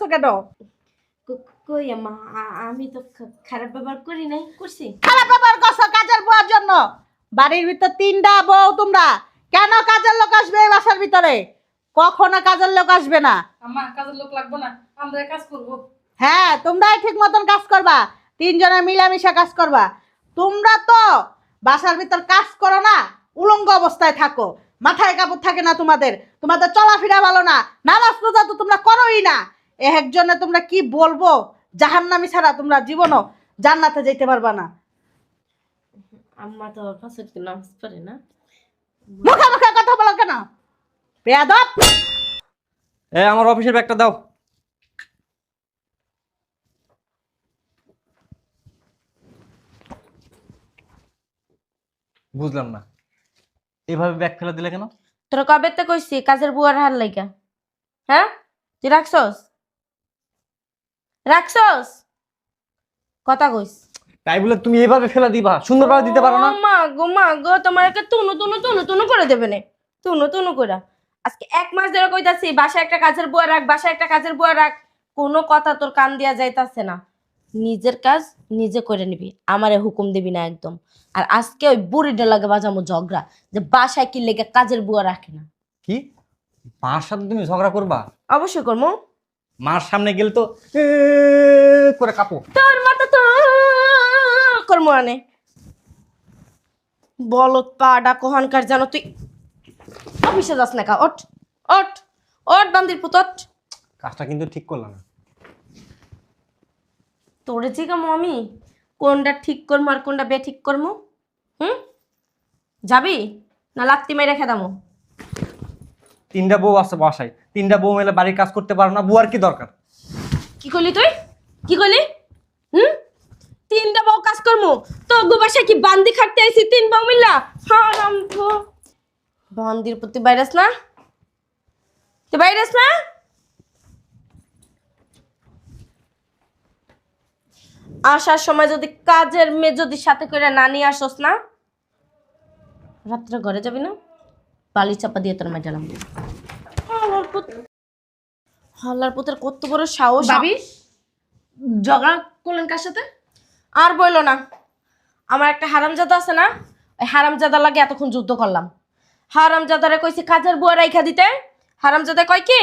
করছো কেন? কই আম্মা, আমি তো খারাপ ব্যবহার করি নাই, করছি? খারাপ ব্যবহার করছো কাজের বুয়ার জন্য। বাড়ির ভিতর 3টা বউ তোমরা, কেন কাজের লোক আসবে এই বাসার ভিতরে? কখনো কাজের লোক আসবে না। আম্মা কাজের লোক লাগবে না, আমরা কাজ করব। হ্যাঁ, তোমরাই ঠিক মতন কাজ করবা, 3 জনে মিলামিশা কাজ করবা। তোমরা তো বাসার ভিতর কাজ করো না, উলঙ্গ অবস্থায় থাকো, মাথায় কাপড় থাকে না তোমাদের, তোমাদের চলাফেরা ভালো না, নামাজ রোজা তো তোমরা করোই না। একজনে তোমরা কি বলবো, জাহান্নামী ছাড়া তোমরা জীবনও জান্নাতে যেতে পারবা না। আম্মা তো ফাঁসের নামাজ পড়ে না। মুখে মুখে কথা বলো কেন বেয়াদব? আমার অফিসের ব্যাগটা দাও। বুঝলাম না, এভাবে ব্যাগ ফেলে দিলে কেন? তোরা কবে তো কইছি কাজের বুয়ার হার লাইগা? হ্যাঁ, তুই রাখছস? রাখছস? কথা কইস। তাই বলে তুমি এভাবে ফেলে দিবা? সুন্দরভাবে দিতে পারো না? মা গো তোমার একটা তুনু তুনু তুনু তুনু করে দেবে না, তুনু তুনু করে। আজকে 1 মাস ধরে কইতাছি বাসায় একটা কাজের বুয়া রাখ, বাসায় একটা কাজের বুয়া রাখ, কোনো কথা তোর কান দিয়া যাইতাছে না। নিজের কাজ নিজে করে নিবি, আমারে হুকুম দিবি না একদম। আর আজকে ওই বুড়িটা লাগে বাজামো ঝগড়া, যে বাসায় কি লেগে কাজের বুয়া রাখে না। কি মার সাথে তুমি ঝগড়া করবা? অবশ্যই করবো। মার সামনে গেলে তো করে কাঁপো। তোর মতো তো করবো আনে বলত পাডা কোহানকার জানো তুই। অফিসে যাস না কা, ওঠ ওঠ ওঠ বান্দির পুত ওঠ। কাজটা কিন্তু ঠিক করলাম না। তোরে জিগামো আমি কোনটা ঠিক করবো আর কোনটা বে ঠিক করবো? যাবি না লাত্তি মেরে খেদামো? 3টা বউ আছে বাসায়, 3টা বউ মিলে বাড়ির কাজ করতে পারো না, বুয়ার কি দরকার? কি করলি তুই? কি করলি? 3টা বউ কাজ করবো? তো বাসায় কি বান্দি খাটতে আইছি 3 বউ মিল্লা? হারাম তো বান্দির প্রতি ভাইরাস না, তুই ভাইরাস না। আসার সময় যদি কাজের মেয়ে যদি সাথে করে না নিয়ে আসস না, রাত্রে ঘরে যাবি না, বালি চাপা দিয়ে তোর মেজালাম। হালার পুতের কত বড় সাহস। ভাবি ঝগড়া করলেন কার সাথে? আর বইলো না, আমার একটা হারামজাদা আছে না, ওই হারামজাদা লাগে এতক্ষণ যুদ্ধ করলাম। হারামজাদারে কইছি কাজের বুয়া রাইখা দিতে, হারামজাদা কয় কি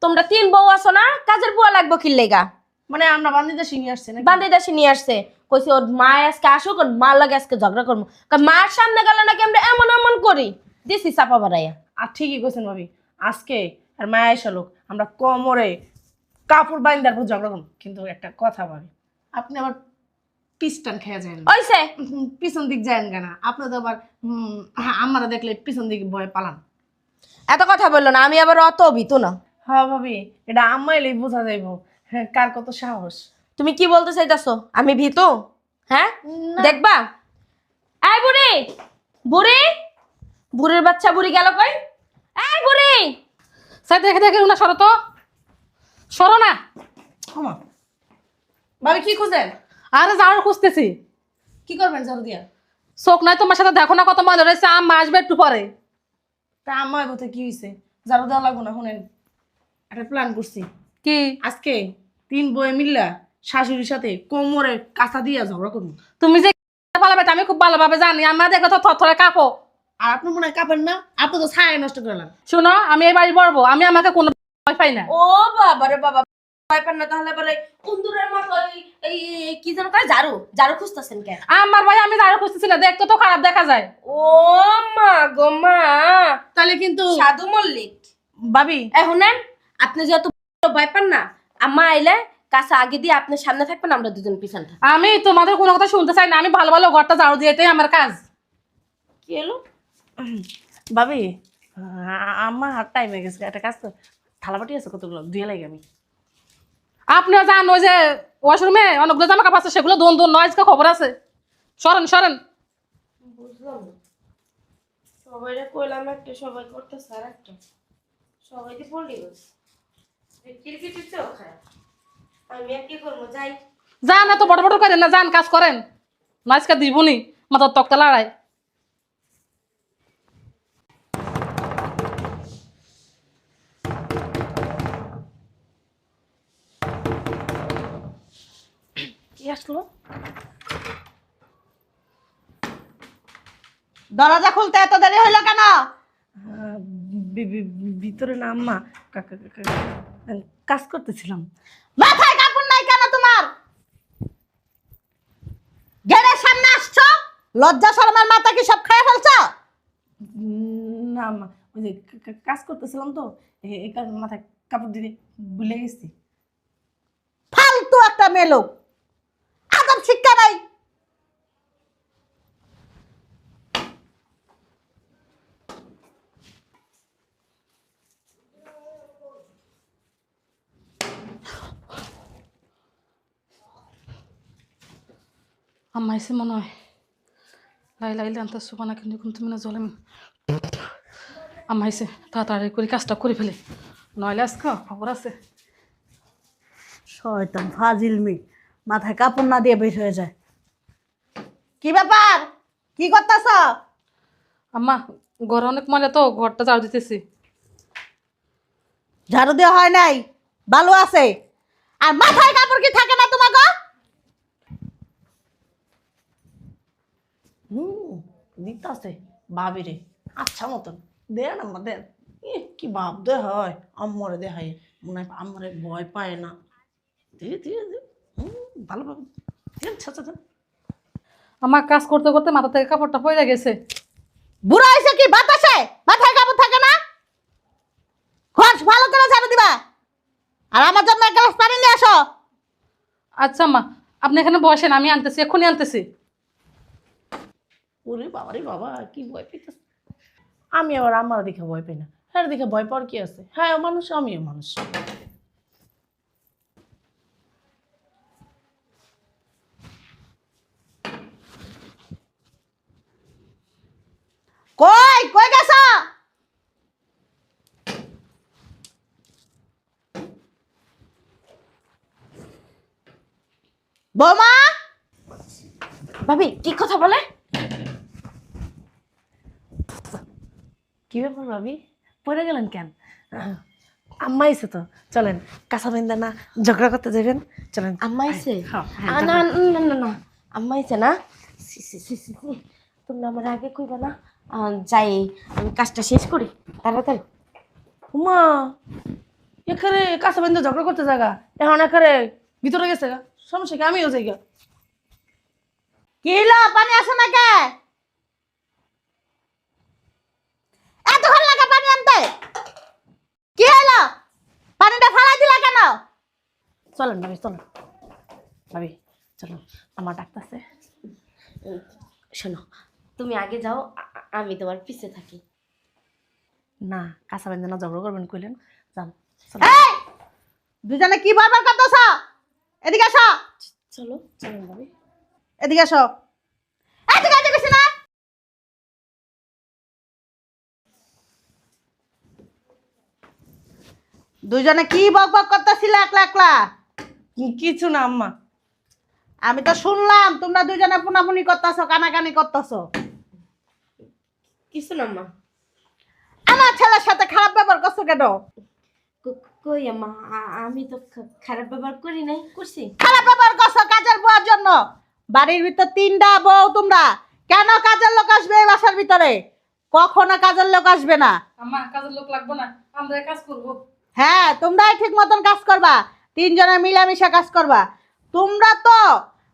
তোমরা 3 বউ আছো না, কাজের বুয়া লাগবো কি লেগা? মানে আমরা বান্দিদের নিয়ে আসছে না? বান্ধে দেশে নিয়ে আসছে, কইছে ওর মা আজকে আসুক, ওর মার লাগে আজকে ঝগড়া করবো। মার সামনে গেলে নাকি আমরা এমন এমন করি, দিছি চাপা বাড়াইয়া। আর ঠিকই কইছেন ভাবি, আজকে আর মায়া এসে লোক আমরা কোমরে কাপড় বাইন্দার পর ঝগড়া করব। কিন্তু একটা কথা ভাবি, আপনি আবার পিছটান খেয়ে যায় না, ওইসে পিছন দিক যায় কেন? আপনি তো আবার আমারা দেখলে পিছন দিকে ভয় পালান। এত কথা বললো না, আমি আবার অত ভীতু না। হ্যাঁ ভাবি, এটা আম্মাইলেই বোঝা যাইব হ্যাঁ কার কত সাহস। তুমি কি বলতে চাইতাছো আমি ভীতু? হ্যাঁ দেখবা। এই বুড়ি, বুড়ি, বুড়ির বাচ্চা বুড়ি গেল কই? এই বুড়ি, সাই দেখে দেখে না, সরো তো, সরো না। ভাবি কি খুঁজেন? আরে ঝাড়ু খুঁজতেছি। কি করবেন ঝাড়ু দিয়া? চোখ নাই তোমার সাথে, দেখো না কত মজা রয়েছে, আম্মা আসবে একটু পরে। তা আম্মা বলতে কি হয়েছে? ঝাড়ু দেওয়া লাগবো না, শুনেন একটা প্ল্যান করছি। কি? আজকে 3 বয়ে মিল্লা শাশুড়ির সাথে কোমরে কাঁচা দিয়া ঝগড়া করবো। তুমি যে পালাবে আমি খুব ভালোভাবে জানি, আমার দেখো তো থরথরে কাঁপো। আর আপনি মনে হয় কাঁপেন না, আপনি তো ছায় নষ্ট করলেন। শোনো, আমি এই বাড়ি বলবো, আমি আমাকে কোনো ভয় পাই না। ও বাবা রে বাবা, ভয় পান না তাহলে পরে কুন্দুরের মতো এই কি যেন কয় ঝাড়ু, ঝাড়ু খুঁজতেছেন কেন? আমার ভাই আমি ঝাড়ু খুঁজতেছি না, দেখতে তো খারাপ দেখা যায়। ও মা গো মা, তাহলে কিন্তু সাধু মল্লিক ভাবি এখন আপনি যত ভয় পান না, আম্মা আইলে কাছে আগে দিয়ে আপনার সামনে থাকবেন, আমরা দুজন পিছন থাকবো। আমি তোমাদের কোনো কথা শুনতে চাই না, আমি ভালো ভালো ঘরটা ঝাড়ু দিয়েটাই আমার কাজ। কি এলো ভাবি আমার হাত টাইম হয়ে গেছে, একটা কাজ তো থালাবাটি আছে কতগুলো ধুয়ে লাগে আমি। আপনিও জান ওই যে ওয়াশরুমে অনেকগুলো জামা কাপড় আছে, সেগুলো দোন দোন নয়, আজকে খবর আছে। সরেন সরেন। বুঝলাম, সবাই কইলাম একটা, সবাই করতেছে আর একটা, সবাই কি বললি ক্রিকেটের চেয়েও খারাপ। আমি আর কি করবো, যাই। যান, এত বড় বড় করেন না, যান কাজ করেন, আজকে দিবনি মাথার তক্তা লড়াই। আসলো? দরজা খুলতে এত দেরি হইলো কেন? ভিতরে না আম্মা, কাজ করতেছিলাম। মাথায় কাপড় নাই কেন তোমার? গেটের সামনে আসছো, লজ্জা শরমের মাথা কি সব খেয়ে ফেলছো? না আম্মা, ওই যে কাজ করতেছিলাম তো, এই কারণে মাথায় কাপড় দিতে ভুলে গেছি। ফালতু একটা মেয়ে লোক, আদব শিক্ষা নাই। আম্মা এসে মনে হয় লাইলা ইলে আনতে সুবানা কিন্তু তুমি না জলে আম্মা এসে তাড়াতাড়ি করে কাজটা করে ফেলে, নইলে আজকে খবর আছে। শয়তান ফাজিল মেয়ে, মাথায় কাপড় না দিয়ে বের হয়ে যায়। কি ব্যাপার, কি করতেছ? আম্মা ঘরে অনেক মজা তো, ঘরটা ঝাড়ু দিতেছি। ঝাড়ু দেওয়া হয় নাই, বালু আছে। আর মাথায় কাপড় কি থাকে না তোমার গো? দিতে আছে ভাবি রে, আচ্ছা মতন দেন আম্মা দেন। কি ভাব দে হয়, আম্মরে দেখাই মনে হয় আম্মরে ভয় পায় না। ধীরে ধীরে ধীরে ভালোভাবে দেন, আচ্ছা দেন। আমার কাজ করতে করতে মাথা থেকে কাপড়টা পড়ে গেছে। বুড়া হয়েছে কি বাতাসে মাথায় কাপড় থাকে না? খরচ ভালো করে ঝাড়ু দিবা। আর আমার জন্য এক গ্লাস পানি নিয়ে আসো। আচ্ছা আম্মা, আপনি এখানে বসেন, আমি আনতেছি, এক্ষুনি আনতেছি। ওরে বাবা রে বাবা, কি ভয় পেতেছে। আমি আবার আমার দেখে ভয় পাই না, হ্যাঁ দেখে ভয় পাওয়ার কি আছে? হ্যাঁ মানুষ, আমিও মানুষ। কই কই গেছ? বৌমা, ভাবি কি কথা বলে? কি ব্যাপার ভাবি, পড়ে গেলেন কেন? আম্মা এসে তো, চলেন কাঁচা বেন্দা না ঝগড়া করতে যাবেন, চলেন। আম্মা আইছে? হ্যাঁ, না না না না, আম্মা আইছে না? সি, সি, সি, সি, সি। তোমরা আমার আগে কইবা না? যাই, আমি কাজটা শেষ করি তাড়াতাড়ি। উমা এখানে কাঁচা বেন্দা ঝগড়া করতে জায়গা, এখন এখানে ভিতরে গেছে গা, সমস্যা কি? আমিও যাই গা। কি হলো, পানি আসো না কে? এতক্ষণ লাগে পানি আনতে? কি হলো, পানিটা ফালাই দিলা কেন? চলেন ভাবি চলেন, ভাবি চলো, আমার ডাক্তারছে। শোনো, তুমি আগে যাও, আমি তোমার পিছে থাকি। না কাঁচা বেন্দা না ঝগড়া করবেন কইলেন, যান চলো। এই দুজনে কি বারবার করতেছ? এদিকে আসো, চলো চলেন ভাবি। এদিকে আসো। এদিকে এদিকে বেশি না। দুজনে কি বক বক করতেছিল একলা একলা? কিছু না আম্মা। আমি তো শুনলাম তোমরা দুজনে পুনাপুনি করতেছো, কানাকানি করতেছো। কিছু না মা। আমার ছেলের সাথে খারাপ ব্যবহার করছো কেন? কই আম্মা, আমি তো খারাপ ব্যবহার করি নাই, করছি? খারাপ ব্যবহার করছো কাজের বুয়ার জন্য। বাড়ির ভিতর তিনটা বউ তোমরা, কেন কাজের লোক আসবে এই বাসার ভিতরে? কখনো কাজের লোক আসবে না। আম্মা কাজের লোক লাগবো না, আমরা কাজ করবো। হ্যাঁ, তোমরাই ঠিক মতন কাজ করবা, তিনজনে মিলামিশা কাজ করবা। তোমরা তো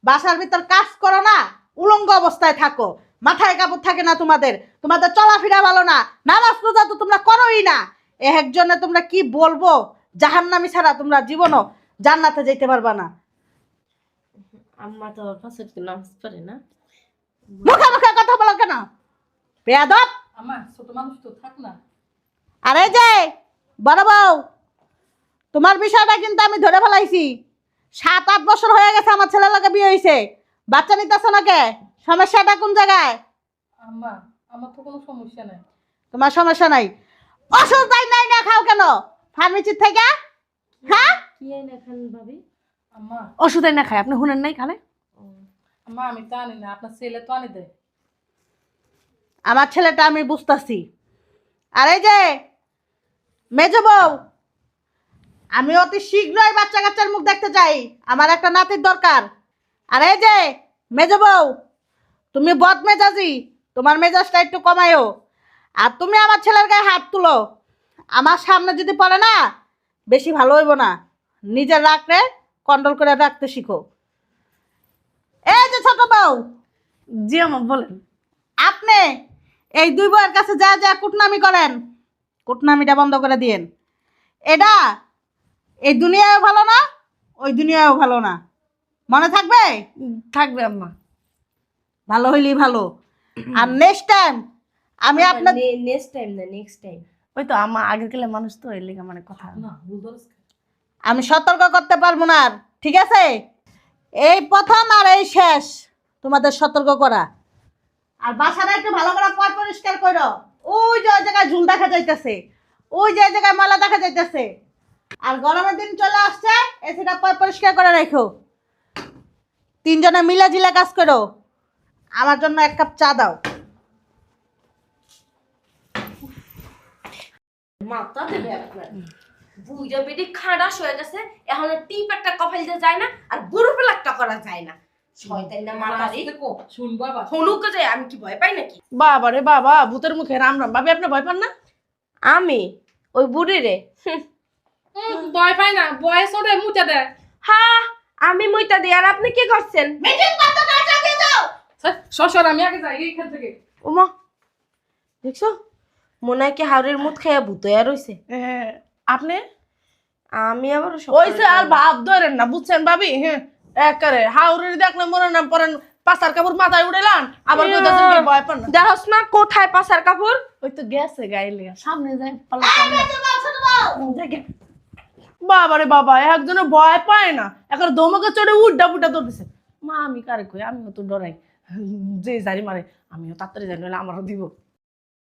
বাসার ভিতর কাজ করো না, উলঙ্গ অবস্থায় থাকো, মাথায় কাপড় থাকে না তোমাদের, তোমাদের চলাফেরা ভালো না, নামাজ রোজা তো তোমরা করোই না। একজনে তোমরা কি বলবো, জাহান্নামী ছাড়া তোমরা জীবনও জান্নাতে যেতে পারবা না। আম্মা তো পাঁচের নামাজ পড়ে না। মুখে মুখে কথা বলো কেন বেয়াদব? আম্মা ছোট মানুষ তো, থাক না। আরে যে বড় বউ, তোমার বিষয়টা কিন্তু আমি ধরে ফেলাইছি। 7-8 বছর হয়ে গেছে আমার ছেলের লগে বিয়ে হয়েছে, বাচ্চা নিতেছ না কে? সমস্যাটা কোন জায়গায়? আম্মা আমার তো কোনো সমস্যা নাই। তোমার সমস্যা নাই, ওষুধ তাই নাই না খাও কেন ফার্মেসির থেকে? হ্যাঁ, কি আইন এখন ভাবি? আম্মা ওষুধ না খায়, আপনি শুনেন নাই খালে? আম্মা আমি তো আনি না, আপনার ছেলে তো আনি দেয়। আমার ছেলেটা আমি বুঝতাছি। আর এই যে মেজো বউ, আমি অতি শীঘ্রই বাচ্চা কাচ্চার মুখ দেখতে চাই, আমার একটা নাতির দরকার। আর এই যে মেজো বউ, তুমি বদ মেজাজি, তোমার মেজাজটা একটু কমায়ও। আর তুমি আমার ছেলের গায়ে হাত তুলো, আমার সামনে যদি পড়ে না বেশি ভালো হইব না। নিজের রাখলে কন্ট্রোল করে রাখতে শিখো। এই যে ছোট বউ, জি আম্মা বলেন। আপনি এই দুই বউয়ের কাছে যা যা কুটনামি করেন, কুটনামিটা বন্ধ করে দিয়েন। এটা এই দুনিয়ায়ও ভালো না, ওই দুনিয়ায়ও ভালো না, মনে থাকবে? থাকবে আম্মা। ভালো হইলেই ভালো। আর নেক্সট টাইম আমি আপনার নেক্সট টাইম না, নেক্সট টাইম। ওই তো আম্মা আগের কালে মানুষ তো এর লেগে মানে কথা আমি সতর্ক করতে পারবো না আর, ঠিক আছে? এই প্রথম আর এই শেষ তোমাদের সতর্ক করা। আর বাসাটা একটু ভালো করে পরিষ্কার করো। ওই যে ওই জায়গায় ঝুল দেখা যাইতেছে, ওই যে জায়গায় ময়লা দেখা যাইতেছে। আর গরমের দিন চলে আসছে, এসিটা পরিষ্কার করে রেখো। তিনজনে মিলে জিলে কাজ করো। আমার জন্য এক কাপ চা দাও। মাথা দেবে আপনার বুইরা বেডি খাড়াস হয়ে গেছে, এখন টিপ একটা কপাল দিয়ে যায় না, আর বুড়ো পেলাকটা করা যায় না। শয়তান না মাতারি শুন বাবা, হনুকে যায়, আমি কি ভয় পাই নাকি? বাবা রে বাবা, ভূতের মুখে রাম রাম। ভাবি আপনি ভয় পান না? আমি ওই বুড়ি রে ভয় পাই না, বয়স ওরে মুতে দেয়। হ্যাঁ, আমি মইতা দিই। আর আপনি কি করছেন? মিটিং করতে না যাবে যাও। শ্বশুর আমি আগে যাই এইখান থেকে। ওমা, দেখছো মনে হয় কি হাওড়ের মুখ খেয়ে ভূত হয়ে রইছে। আপনি আমি আবার ওইসে আর ভাব ধরেন না, বুঝছেন ভাবি? হ্যাঁ একারে হাউরের দেখলে মনে না পড়েন পাসার কাপড় মাথায় উড়েলান, আবার কইতাছেন কি ভয় পান না? দেখোস না কোথায় পাসার কাপড়? ওই তো গেছে গাইলে সামনে যাই পালা ছোট বউ, বাবা রে বাবা, একজনে ভয় পায় না, এখন দমকে চড়ে উড্ডা পুড্ডা ধরতেছে। মা আমি কারে কই, আমিও তো ডরাই, যে জারি মারে আমিও তাড়াতাড়ি জানি, নাহলে আমারও দিব।